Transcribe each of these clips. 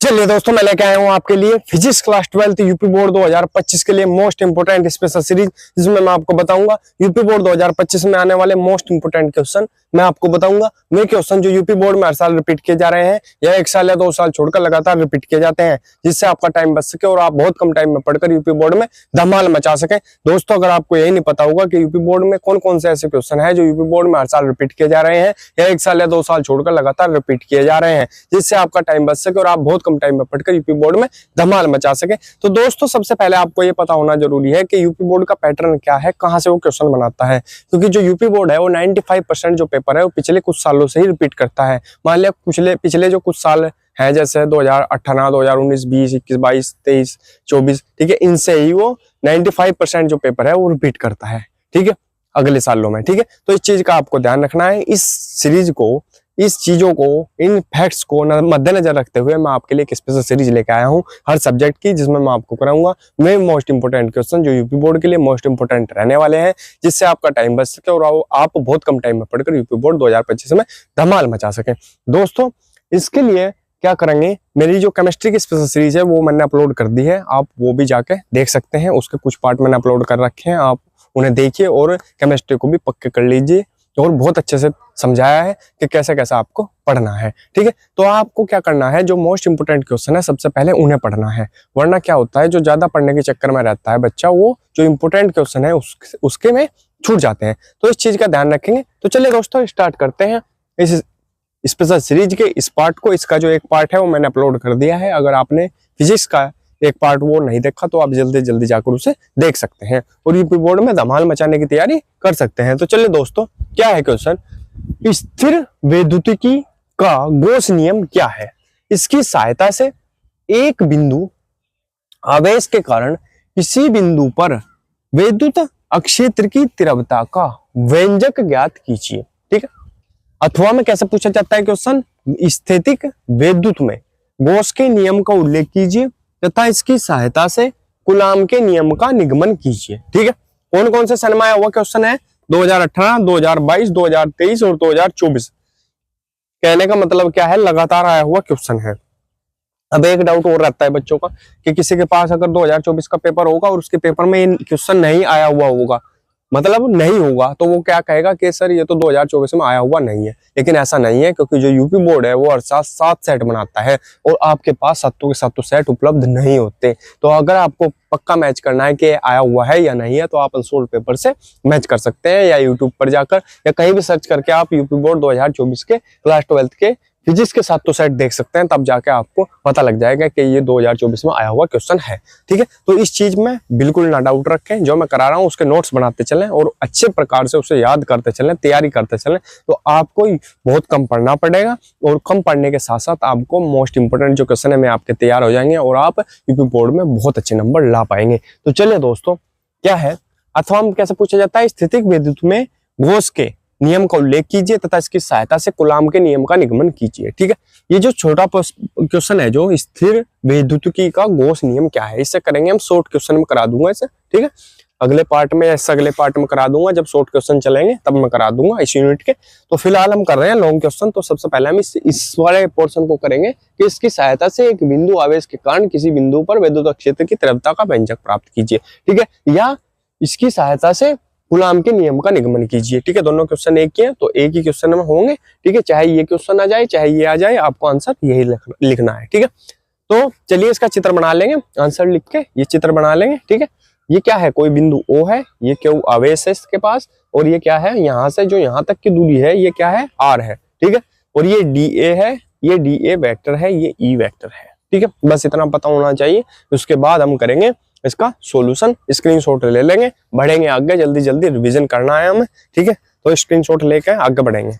चलिए दोस्तों, मैं लेके आया हूँ आपके लिए फिजिक्स क्लास 12 यूपी बोर्ड 2025 के लिए मोस्ट इंपोर्टेंट स्पेशल सीरीज, जिसमें मैं आपको बताऊंगा यूपी बोर्ड 2025 में आने वाले मोस्ट इंपोर्टेंट क्वेश्चन मैं आपको बताऊंगा। वे क्वेश्चन जो यूपी बोर्ड में हर साल रिपीट किए जा रहे हैं या 1 साल या 2 साल छोड़कर लगातार रिपीट किए जाते हैं, जिससे आपका टाइम बच सके और आप बहुत कम टाइम में पढ़कर यूपी बोर्ड में धमाल मचा सके। दोस्तों, अगर आपको यही नहीं पता होगा कि यूपी बोर्ड में कौन कौन से ऐसे क्वेश्चन है जो यूपी बोर्ड में हर साल रिपीट किए जा रहे हैं या 1 साल या 2 साल छोड़कर लगातार रिपीट किए जा रहे हैं, जिससे आपका टाइम बच सके और आप बहुत कम टाइम में पढ़कर यूपी बोर्ड में धमाल मचा सके। तो दोस्तों, सबसे पहले आपको ये पता होना जरूरी है कि यूपी बोर्ड का पैटर्न क्या है, कहां से वो क्वेश्चन बनाता है, क्योंकि जो यूपी बोर्ड है वो 95% जो पेपर है वो पिछले कुछ सालों से ही रिपीट करता है। मान लिया पिछले जो कुछ साल है, जैसे 2018, 2019, 20, 21, 22, 23, 24, ठीक है, इनसे ही वो 95% जो पेपर है वो रिपीट करता है, ठीक है, अगले सालों में। ठीक है, तो इस चीज का आपको ध्यान रखना है। इस सीरीज को, इस चीजों को, इन फैक्ट्स को मद्देनजर रखते हुए मैं आपके लिए एक स्पेशल सीरीज लेके आया हूं हर सब्जेक्ट की, जिसमें मैं आपको कराऊंगा वे मोस्ट इंपोर्टेंट क्वेश्चन जो यूपी बोर्ड के लिए मोस्ट इंपोर्टेंट रहने वाले हैं, जिससे आपका टाइम बच सके और आप बहुत कम टाइम में पढ़कर यूपी बोर्ड 2025 में धमाल मचा सके। दोस्तों, इसके लिए क्या करेंगे, मेरी जो केमिस्ट्री की स्पेशल सीरीज है वो मैंने अपलोड कर दी है, आप वो भी जाके देख सकते हैं। उसके कुछ पार्ट मैंने अपलोड कर रखे हैं, आप उन्हें देखिए और केमिस्ट्री को भी पक्के कर लीजिए। और बहुत अच्छे से समझाया है कि कैसे कैसे आपको पढ़ना है। ठीक है, तो आपको क्या करना है, जो मोस्ट इंपोर्टेंट क्वेश्चन है सबसे पहले उन्हें पढ़ना है। वरना क्या होता है, जो ज्यादा पढ़ने के चक्कर में रहता है बच्चा, वो जो इंपोर्टेंट क्वेश्चन है उसके में छूट जाते हैं। तो इस चीज का ध्यान रखेंगे। तो चलिए दोस्तों, स्टार्ट करते हैं इस स्पेशल सीरीज के इस पार्ट को। इसका जो एक पार्ट है वो मैंने अपलोड कर दिया है। अगर आपने फिजिक्स का एक पार्ट वो नहीं देखा तो आप जल्दी जल्दी जाकर उसे देख सकते हैं और यूपी बोर्ड में धमाल मचाने की तैयारी कर सकते हैं। तो चलिए दोस्तों, क्या है क्वेश्चन, स्थिर वैद्युतिकी का गॉस नियम क्या है? इसकी सहायता से एक बिंदु आवेश के कारण किसी बिंदु पर वैद्युत क्षेत्र की तीव्रता का व्यंजक ज्ञात कीजिए। ठीक है, अथवा में कैसे पूछा जाता है क्वेश्चन, स्थैतिक वैद्युत में गॉस के नियम का उल्लेख कीजिए तथा इसकी सहायता से कूलाम के नियम का निगमन कीजिए। ठीक है, कौन कौन से सन में आया हुआ क्वेश्चन है, 2018, 2022, 2023 और 2024। कहने का मतलब क्या है, लगातार आया हुआ क्वेश्चन है। अब एक डाउट और रहता है बच्चों का कि किसी के पास अगर 2024 का पेपर होगा और उसके पेपर में क्वेश्चन नहीं आया हुआ होगा, मतलब नहीं होगा, तो वो क्या कहेगा कि सर ये तो 2024 में आया हुआ नहीं है। लेकिन ऐसा नहीं है, क्योंकि जो यूपी बोर्ड है वो हर साल 7 सेट बनाता है और आपके पास 7 के 7 सेट उपलब्ध नहीं होते। तो अगर आपको पक्का मैच करना है कि आया हुआ है या नहीं है, तो आप अनसोल्ड पेपर से मैच कर सकते हैं, या यूट्यूब पर जाकर या कहीं भी सर्च करके आप यूपी बोर्ड 2024 के क्लास 12 के फिजिक्स के 7 सेट देख सकते हैं। तब जाके आपको पता लग जाएगा कि ये 2024 में आया हुआ क्वेश्चन है। ठीक है, तो इस चीज में बिल्कुल ना डाउट रखें। जो मैं करा रहा हूँ उसके नोट्स बनाते चलें और अच्छे प्रकार से उसे याद करते चलें, तैयारी करते चलें, तो आपको बहुत कम पढ़ना पड़ेगा और कम पढ़ने के साथ साथ आपको मोस्ट इंपोर्टेंट जो क्वेश्चन है में आपके तैयार हो जाएंगे और आप यूपी बोर्ड में बहुत अच्छे नंबर ला पाएंगे। तो चलिए दोस्तों, क्या है, अथवा में कैसे पूछा जाता है, स्थितिक वैद्युत में गॉस के नियम का उल्लेख कीजिए तथा इसकी सहायता से कूलाम के नियम का निगमन कीजिए। ठीक है, ये जो छोटा क्वेश्चन है, जो स्थिर वैद्युतिकी का गॉस नियम क्या है, इससे करेंगे हम शॉर्ट क्वेश्चन में करा दूंगा इसे। ठीक है, अगले पार्ट में, ऐसे अगले पार्ट में करा दूंगा, जब शॉर्ट क्वेश्चन चलेंगे तब मैं करा दूंगा इस यूनिट के। तो फिलहाल हम कर रहे हैं लॉन्ग क्वेश्चन। तो सबसे पहले हम इस वाले पोर्शन को करेंगे कि इसकी सहायता से एक बिंदु आवेश के कारण किसी बिंदु पर वैद्युत क्षेत्र की तीव्रता का व्यंजक प्राप्त कीजिए। ठीक है, या इसकी सहायता से कूलाम के नियम का निगमन कीजिए। ठीक है, दोनों क्वेश्चन एक ही है, तो एक ही क्वेश्चन में होंगे। ठीक है, चाहे ये क्वेश्चन आ जाए चाहे ये आ जाए, आपको आंसर यही लिखना है। ठीक है, तो चलिए इसका चित्र बना लेंगे, आंसर लिख के ये चित्र बना लेंगे। ठीक है, ये क्या है, कोई बिंदु O है, ये क्यों आवेश है इसके पास, और ये क्या है, यहाँ से जो यहाँ तक की दूरी है ये क्या है, R है। ठीक है, और ये DA है, ये DA वेक्टर है, ये E वेक्टर है। ठीक है, बस इतना पता होना चाहिए। उसके बाद हम करेंगे इसका सॉल्यूशन, स्क्रीनशॉट ले लेंगे, बढ़ेंगे आगे, जल्दी जल्दी रिवीजन करना है हमें। ठीक है, तो स्क्रीनशॉट लेके आगे बढ़ेंगे।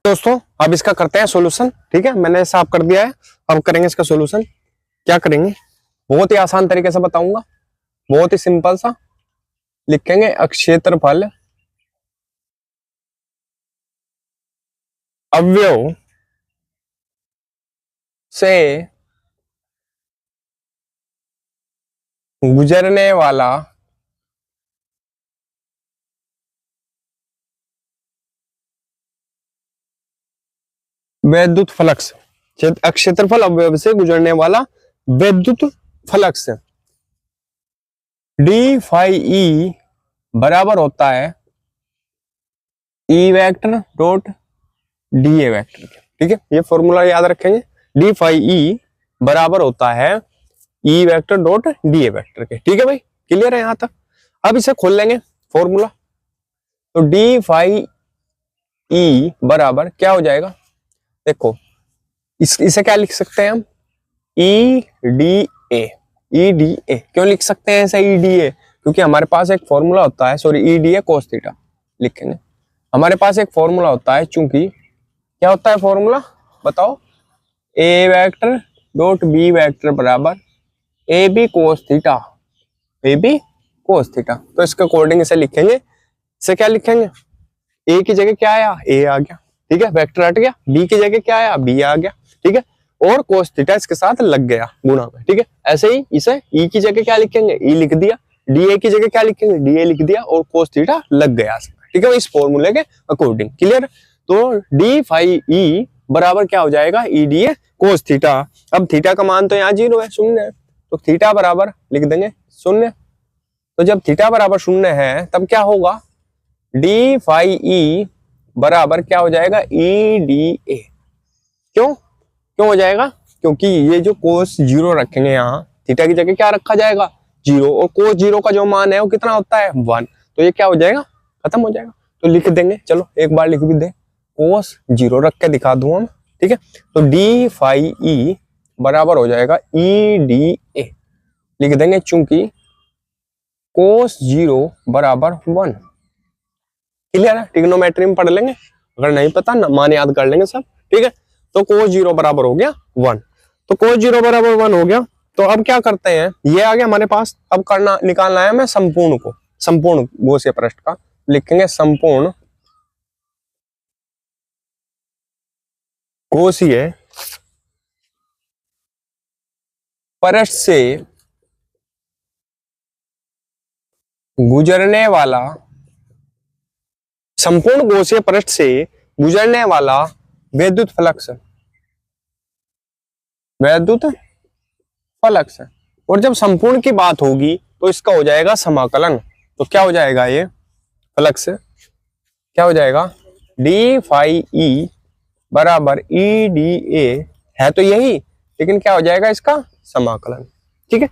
दोस्तों, अब इसका करते हैं सॉल्यूशन। ठीक है, मैंने साफ कर दिया है, अब करेंगे इसका सॉल्यूशन। क्या करेंगे, बहुत ही आसान तरीके से बताऊंगा, बहुत ही सिंपल सा लिखेंगे, क्षेत्रफल अवयव से गुजरने वाला वैद्युत फ्लक्स। क्षेत्रफल अवयव से गुजरने वाला वैद्युत फलक से डी फाई ई बराबर होता है E vector dot D A vector के। ठीक है, ये फॉर्मूला याद रखेंगे। डी फाई ई बराबर होता है E vector dot D A vector के। ठीक है भाई, क्लियर है यहां तक। अब इसे खोल लेंगे फॉर्मूला। तो डी फाई ई बराबर क्या हो जाएगा, देखो इसे क्या लिख सकते हैं हम, E D A. E D A क्यों लिख सकते हैं ऐसा ई डी ए, क्योंकि हमारे पास एक फॉर्मूला होता है, sorry E D A cos theta लिखेंगे। हमारे पास एक फॉर्मूला होता है, चूंकि क्या होता है फॉर्मूला बताओ, A vector dot B vector बराबर A B cos theta, A B cos theta. तो इसके अकॉर्डिंग इसे लिखेंगे। इसे क्या लिखेंगे, ए की जगह क्या आया, ए आ गया। ठीक है, वेक्टर हट गया। बी की जगह क्या आया, बी आ गया। ठीक है, और कोस थीटा इसके साथ लग गया गुणा में। ठीक है, ऐसे ही इसे ई की जगह क्या लिखेंगे, ई लिख दिया। डी ए की जगह क्या लिखेंगे, डी ए लिख दिया, और कोस थीटा लग गया। ठीक है, इस फॉर्मूले के अकॉर्डिंग। क्लियर। तो डी फाई ई बराबर क्या हो जाएगा, E D A cos theta. अब थीटा का मान तो यहाँ 0 है, 0 है, तो थीटा बराबर लिख देंगे 0। तो जब थीटा बराबर 0 है तब क्या होगा, डी फाई ई बराबर क्या हो जाएगा, ई डी ए। क्यों हो जाएगा, क्योंकि ये जो कोस 0 रखेंगे यहाँ, थीटा की जगह क्या रखा जाएगा 0, और कोस 0 का जो मान है वो कितना होता है 1। तो ये क्या हो जाएगा, खत्म हो जाएगा। तो लिख देंगे, चलो एक बार लिख भी दे, कोस 0 रख के दिखा दूं हम। ठीक है, तो डी फाई ई बराबर हो जाएगा ई डी ए लिख देंगे, चूंकि कोस 0 बराबर 1। क्लियर है, ट्रिग्नोमेट्री में पढ़ लेंगे, अगर नहीं पता ना मान याद कर लेंगे सब। ठीक है, तो कोस 0 बराबर हो गया 1। तो कोस 0 बराबर 1 हो गया। तो अब क्या करते हैं, ये आ गया हमारे पास। अब करना निकालना है हमें संपूर्ण को, संपूर्ण गौसीय पृष्ठ का। लिखेंगे संपूर्ण गौसीय पृष्ठ से गुजरने वाला, संपूर्ण गौसीय पृष्ठ से गुजरने वाला वैद्युत फलक से, वैद्युत फलक से। और जब संपूर्ण की बात होगी तो इसका हो जाएगा समाकलन। तो क्या हो जाएगा, ये फलक से क्या हो जाएगा, डी फाई ई बराबर ई डी ए है तो यही, लेकिन क्या हो जाएगा इसका समाकलन। ठीक है,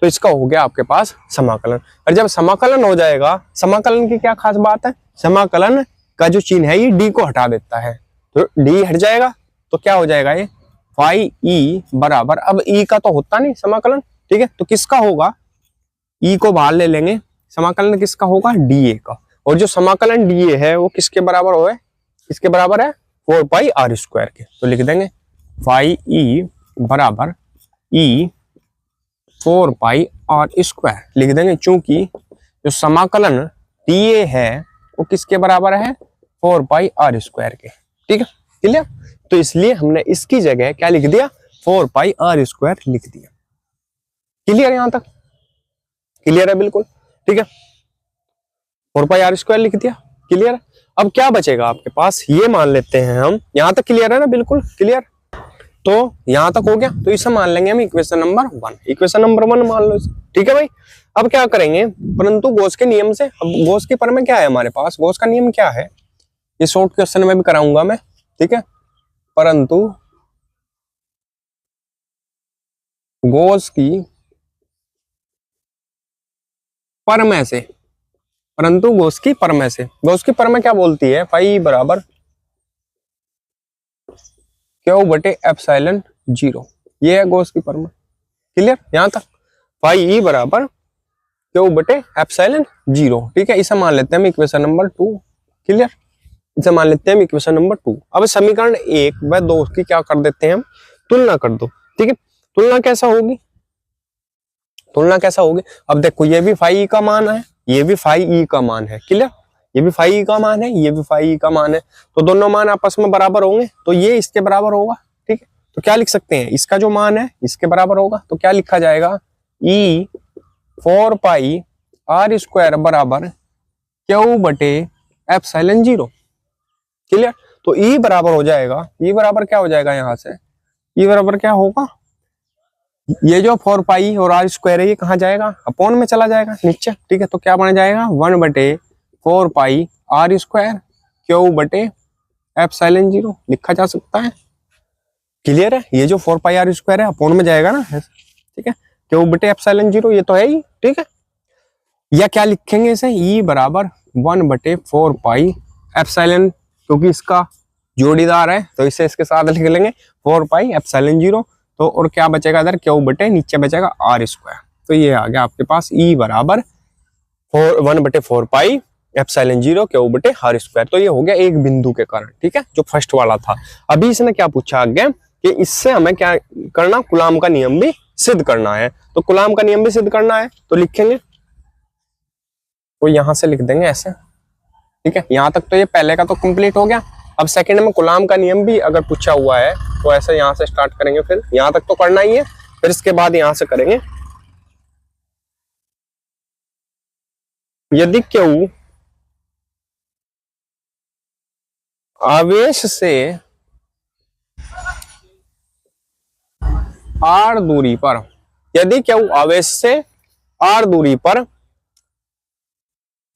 तो इसका हो गया आपके पास समाकलन। और जब समाकलन हो जाएगा, समाकलन की क्या खास बात है, समाकलन का जो चिन्ह है ये डी को हटा देता है, तो डी हट जाएगा। तो क्या हो जाएगा, ये फाई ई बराबर, अब ई का तो होता नहीं समाकलन। ठीक है, तो किसका होगा, ई को बाहर ले लेंगे, समाकलन किसका होगा, डी ए का। और जो समाकलन डी ए है वो किसके बराबर हो, किसके बराबर है, 4 पाई आर स्क्वायर के। तो लिख देंगे फाई ई बराबर ई 4 पाई आर स्क्वायर लिख देंगे, चूंकि जो समाकलन डी ए है वो किसके बराबर है, 4 पाई आर स्क्वायर के। ठीक है, क्लियर। तो इसलिए हमने इसकी जगह क्या लिख दिया, 4 पाई आर स्क्वायर लिख दिया। क्लियर, यहां तक क्लियर है बिल्कुल। ठीक है, 4 पाई आर स्क्वायर लिख दिया। क्लियर। अब क्या बचेगा आपके पास, ये मान लेते हैं हम, यहां तक क्लियर है ना, बिल्कुल क्लियर। तो यहां तक हो गया, तो इसे मान लेंगे हम इक्वेशन नंबर 1, इक्वेशन नंबर 1 मान लो इसे। ठीक है भाई, अब क्या करेंगे, परंतु गॉस के नियम से, अब गॉस के पर में क्या है हमारे पास, गॉस का नियम क्या है, ये शॉर्ट क्वेश्चन में भी कराऊंगा मैं। ठीक है, परंतु गॉस की परमेय से, परंतु गॉस की परमेय से, गॉस की परमेय क्या बोलती है, फाई बराबर क्यू बटे एप्सिलॉन 0, ये है गॉस की परमेय। क्लियर, यहां तक फाई ई बराबर क्यू बटे एप्सिलॉन 0। ठीक है, इसे मान लेते हैं हम इक्वेशन नंबर 2। क्लियर, इसे मान लेते हैं हम इक्वेशन नंबर 2। अब समीकरण 1 व 2 की क्या कर देते हैं हम, तुलना कर दो। ठीक है, तुलना कैसा होगी, तुलना कैसा होगी, अब देखो ये भी फाई ई का मान है, ये भी फाई ई का मान है। क्लियर, ये भी फाई ई का मान है, ये भी फाई ई का मान है, तो दोनों मान आपस में बराबर होंगे, तो ये इसके बराबर होगा। ठीक है, तो क्या लिख सकते हैं, इसका जो मान है इसके बराबर होगा, तो क्या लिखा जाएगा, ई 4 पाई आर स्क्वायर बराबर क्यू बटे एप्सिलॉन 0। क्लियर, तो ई बराबर हो जाएगा, ई बराबर क्या हो जाएगा, यहां से ई बराबर क्या होगा, ये जो 4 पाई और आर स्क्वायर है ये कहाँ जाएगा, अपॉन में चला जाएगा नीचे। ठीक है, तो क्या बन जाएगा 1/4 पाई आर स्क्वायर क्यू बटे एप्सिलॉन 0 लिखा जा सकता है। क्लियर है, ये जो 4 पाई आर स्क्वायर है अपॉन में जाएगा ना। ठीक है, क्यू बटे एप्सिलॉन 0 ये तो है ही। ठीक है, या क्या लिखेंगे इसे, ई बराबर 1/4 पाई एप्सिलॉन, क्योंकि इसका जोड़ीदार है तो इसे इसके साथ लिख लेंगे 4 पाई एप्सिलॉन 0। तो और क्या बचेगा इधर, क्यू बटे नीचे बचेगा आर स्क्वायर। तो ये आ गया आपके पास ई बराबर 1/4 पाई एप्सिलॉन 0 क्यू बटे आर स्क्वायर। तो ये हो गया एक बिंदु के कारण। ठीक है, जो फर्स्ट वाला था। अभी इसने क्या पूछा आगे कि इससे हमें क्या करना, कूलाम का नियम भी सिद्ध करना है। तो कूलाम का नियम भी सिद्ध करना है तो लिखेंगे, तो यहां से लिख देंगे ऐसे। ठीक है, यहां तक तो ये पहले का तो कंप्लीट हो गया। अब सेकंड में कूलाम का नियम भी अगर पूछा हुआ है तो ऐसे यहां से स्टार्ट करेंगे, फिर यहां तक तो करना ही है, फिर इसके बाद यहां से करेंगे। यदि क्यू आवेश से आर दूरी पर, यदि क्यू आवेश से आर दूरी पर,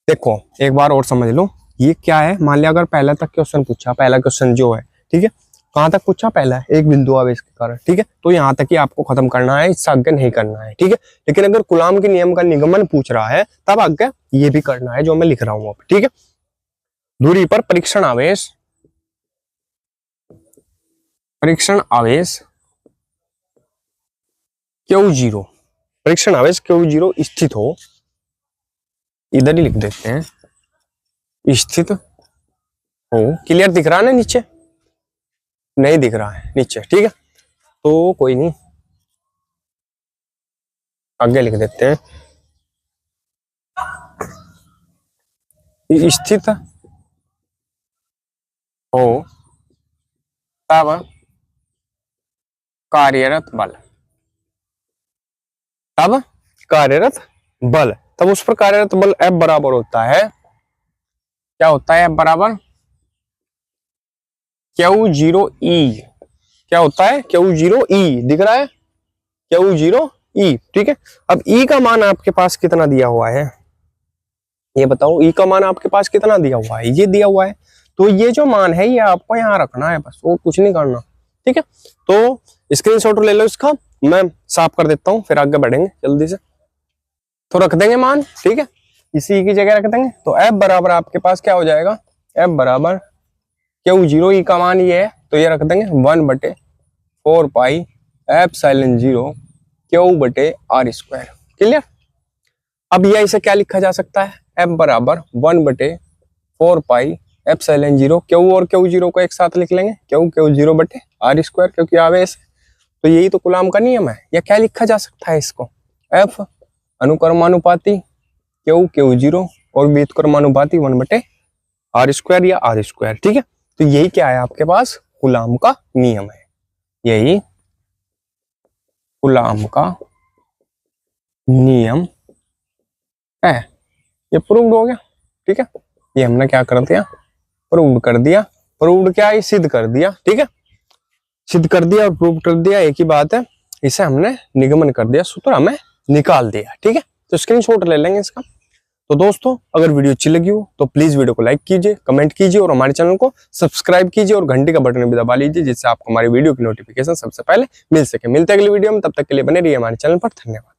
देखो एक बार और समझ लो ये क्या है। मान लिया अगर पहला तक क्वेश्चन पूछा, पहला क्वेश्चन जो है, ठीक है, कहां तक पूछा, पहला एक बिंदु आवेश के कारण। ठीक है, तो यहां तक ही आपको खत्म करना है, इससे आगे नहीं करना है। ठीक है, लेकिन अगर कूलाम के नियम का निगमन पूछ रहा है तब आगे ये भी करना है जो मैं लिख रहा हूं अब। ठीक है, दूरी पर परीक्षण आवेश, परीक्षण आवेश Q0, परीक्षण आवेश Q0 स्थित हो, इधर ही लिख देते हैं, स्थित हो। क्लियर दिख रहा है ना, नीचे नहीं दिख रहा है नीचे। ठीक है, तो कोई नहीं, आगे लिख देते हैं, स्थित हो तब कार्यरत बल, तब कार्यरत बल, तब उस पर कार्यरत बल F बराबर होता है, क्या होता है F बराबर Q0E। क्या होता है Q0E, दिख रहा है Q0E। ठीक है, अब E का मान आपके पास कितना दिया हुआ है, ये बताओ E का मान आपके पास कितना दिया हुआ है, ये दिया हुआ है। तो ये जो मान है ये आपको यहाँ रखना है बस, और कुछ नहीं करना। ठीक है, तो स्क्रीनशॉट ले लो इसका, मैं साफ कर देता हूँ फिर आगे बढ़ेंगे जल्दी से। तो रख देंगे मान, ठीक है, इसी की जगह रख देंगे। तो F बराबर आपके पास क्या हो जाएगा, F बराबर Q0E का मान ये है तो ये रख देंगे 1/4 पाई एप्सिलॉन 0 Q बटे आर स्क्वायर। क्लियर, अब यह इसे क्या लिखा जा सकता है, F बराबर 1/4 पाई एप्सिलॉन 0 Q और Q0 को एक साथ लिख लेंगे, Q0 बटे आर स्क्वायर, क्योंकि आवेश। तो यही तो कूलाम का नियम है। या क्या लिखा जा सकता है इसको, F अनुक्रमानुपाती Q0 और व्युत्क्रमानुपाती 1/आर स्क्वायर या आर स्क्वायर। ठीक है, तो यही क्या है आपके पास, कूलाम का नियम है, यही कूलाम का नियम है। ये प्रूव्ड हो गया। ठीक है, ये हमने क्या कर दिया, प्रूव्ड कर दिया। प्रूव्ड क्या है, सिद्ध कर दिया। ठीक है, सिद्ध कर दिया और प्रूव कर दिया, एक ही बात है। इसे हमने निगमन कर दिया, सूत्र हमें निकाल दिया। ठीक है, तो स्क्रीनशॉट ले लेंगे इसका। तो दोस्तों अगर वीडियो अच्छी लगी हो तो प्लीज वीडियो को लाइक कीजिए, कमेंट कीजिए और हमारे चैनल को सब्सक्राइब कीजिए और घंटी का बटन भी दबा लीजिए, जिससे आपको हमारी वीडियो की नोटिफिकेशन सबसे पहले मिल सके। मिलते हैं अगली वीडियो में, तब तक के लिए बने रहिए हमारे चैनल पर। धन्यवाद।